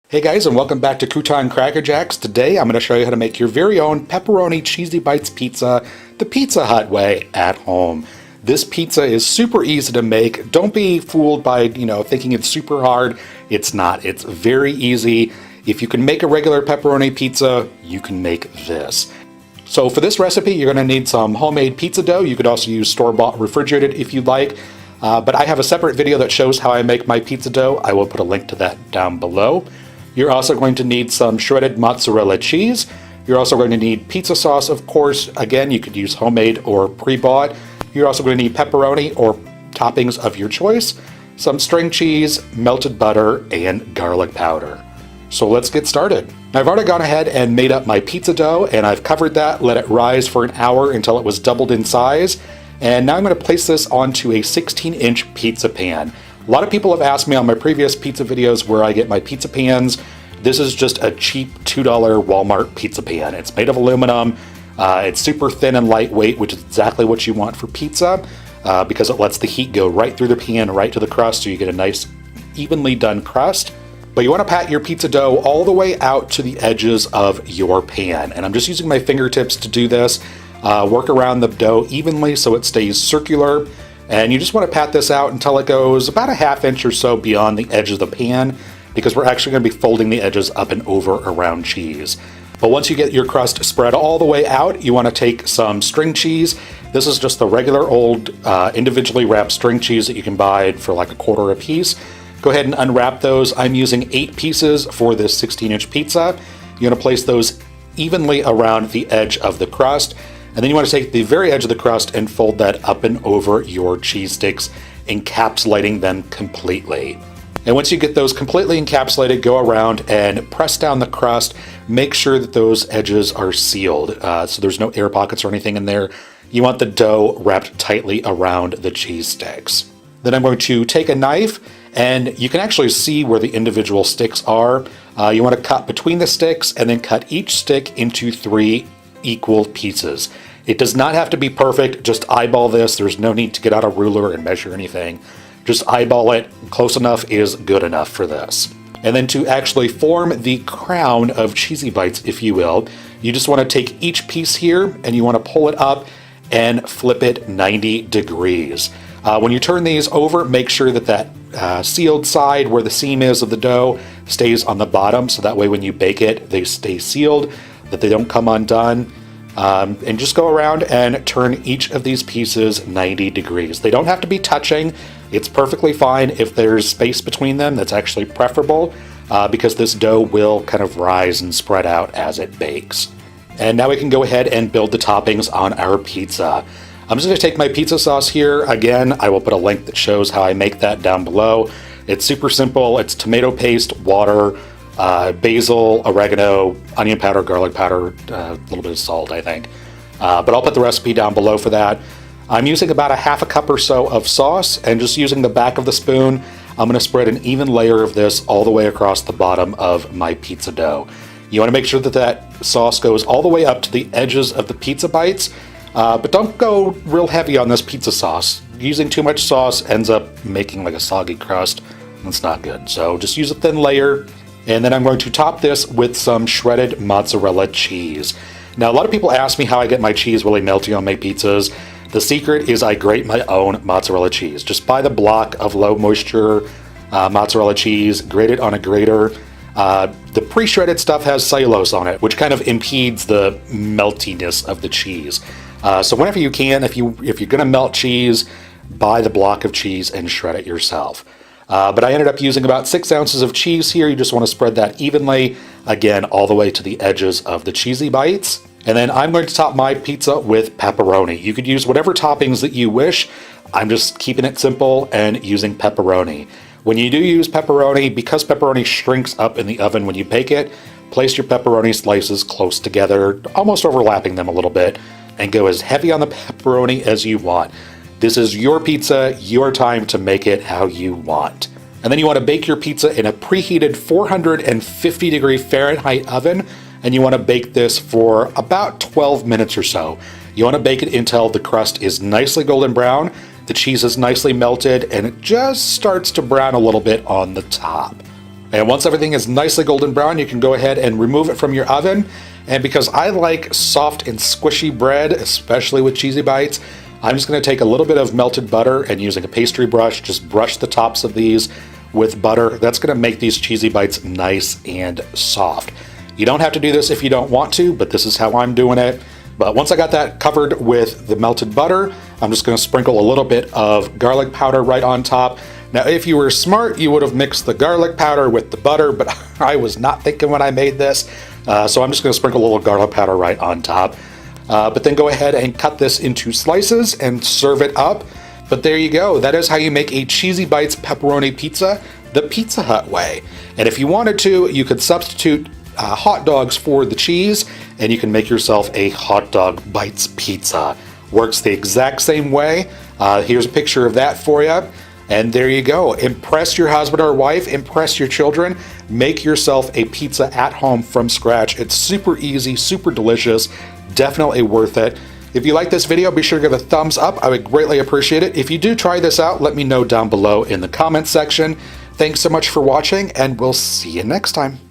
Hey guys, and welcome back to Crouton Cracker Jacks. Today I'm going to show you how to make your very own pepperoni cheesy bites pizza the Pizza Hut way at home. This pizza is super easy to make. Don't be fooled by, thinking it's super hard. It's not. It's very easy. If you can make a regular pepperoni pizza, you can make this. So for this recipe, you're going to need some homemade pizza dough. You could also use store-bought refrigerated if you'd like. But I have a separate video that shows how I make my pizza dough. I will put a link to that down below. You're also going to need some shredded mozzarella cheese. You're also going to need pizza sauce, of course. Again, you could use homemade or pre-bought. You're also going to need pepperoni or toppings of your choice, some string cheese, melted butter, and garlic powder. So let's get started. Now, I've already gone ahead and made up my pizza dough, and I've covered that, let it rise for an hour until it was doubled in size. And now I'm going to place this onto a 16-inch pizza pan. A lot of people have asked me on my previous pizza videos where I get my pizza pans. This is just a cheap $2 Walmart pizza pan. It's made of aluminum. It's super thin and lightweight, which is exactly what you want for pizza because it lets the heat go right through the pan, right to the crust, so you get a nice, evenly done crust. But you want to pat your pizza dough all the way out to the edges of your pan. And I'm just using my fingertips to do this. Work around the dough evenly so it stays circular. And you just want to pat this out until it goes about a ½ inch or so beyond the edge of the pan, because we're actually going to be folding the edges up and over around cheese. But once you get your crust spread all the way out, you want to take some string cheese. This is just the regular old individually wrapped string cheese that you can buy for like $1 a piece. Go ahead and unwrap those. I'm using 8 pieces for this 16-inch pizza. You're going to place those evenly around the edge of the crust. And then you want to take the very edge of the crust and fold that up and over your cheese sticks, encapsulating them completely. And once you get those completely encapsulated, go around and press down the crust. Make sure that those edges are sealed, so there's no air pockets or anything in there. You want the dough wrapped tightly around the cheese sticks. Then I'm going to take a knife, and you can actually see where the individual sticks are. You want to cut between the sticks and then cut each stick into 3 equal pieces. It does not have to be perfect. Just eyeball this. There's no need to get out a ruler and measure anything. Just eyeball it. Close enough is good enough for this. And then to actually form the crown of cheesy bites, if you will, you just want to take each piece here and you want to pull it up and flip it 90 degrees. When you turn these over, make sure that that sealed side where the seam is of the dough stays on the bottom, so that way when you bake it, they stay sealed, that they don't come undone. And just go around and turn each of these pieces 90 degrees. They don't have to be touching. It's perfectly fine if there's space between them. That's actually preferable because this dough will kind of rise and spread out as it bakes. And now we can go ahead and build the toppings on our pizza. I'm just going to take my pizza sauce here. Again, I will put a link that shows how I make that down below. It's super simple. It's tomato paste, water, basil, oregano, onion powder, garlic powder, a little bit of salt, I think. But I'll put the recipe down below for that. I'm using about a ½ cup or so of sauce, and just using the back of the spoon, I'm going to spread an even layer of this all the way across the bottom of my pizza dough. You want to make sure that that sauce goes all the way up to the edges of the pizza bites, but don't go real heavy on this pizza sauce. Using too much sauce ends up making like a soggy crust. That's not good. So just use a thin layer. And then I'm going to top this with some shredded mozzarella cheese. Now, a lot of people ask me how I get my cheese really melty on my pizzas. The secret is I grate my own mozzarella cheese. Just buy the block of low moisture mozzarella cheese, grate it on a grater. The pre-shredded stuff has cellulose on it, which kind of impedes the meltiness of the cheese. So whenever you can, if you're going to melt cheese, buy the block of cheese and shred it yourself. But I ended up using about 6 ounces of cheese here. You just want to spread that evenly, again, all the way to the edges of the cheesy bites. And then I'm going to top my pizza with pepperoni. You could use whatever toppings that you wish. I'm just keeping it simple and using pepperoni. When you do use pepperoni, because pepperoni shrinks up in the oven when you bake it, place your pepperoni slices close together, almost overlapping them a little bit, and go as heavy on the pepperoni as you want. This is your pizza, your time to make it how you want. And then you want to bake your pizza in a preheated 450 degree Fahrenheit oven, and you want to bake this for about 12 minutes or so. You want to bake it until the crust is nicely golden brown, the cheese is nicely melted, and it just starts to brown a little bit on the top. And once everything is nicely golden brown, you can go ahead and remove it from your oven. And because I like soft and squishy bread, especially with cheesy bites, I'm just going to take a little bit of melted butter and using a pastry brush, just brush the tops of these with butter. That's going to make these cheesy bites nice and soft. You don't have to do this if you don't want to, but this is how I'm doing it. But once I got that covered with the melted butter, I'm just going to sprinkle a little bit of garlic powder right on top. Now, if you were smart, you would have mixed the garlic powder with the butter, but I was not thinking when I made this. So I'm just going to sprinkle a little garlic powder right on top. But then go ahead and cut this into slices and serve it up. But there you go. That is how you make a Cheesy Bites pepperoni pizza the Pizza Hut way. And if you wanted to, you could substitute hot dogs for the cheese, and you can make yourself a hot dog bites pizza. Works the exact same way. Here's a picture of that for you. And there you go. Impress your husband or wife, impress your children, make yourself a pizza at home from scratch. It's super easy, super delicious, definitely worth it. If you like this video, be sure to give a thumbs up. I would greatly appreciate it. If you do try this out, let me know down below in the comments section. Thanks so much for watching, and we'll see you next time.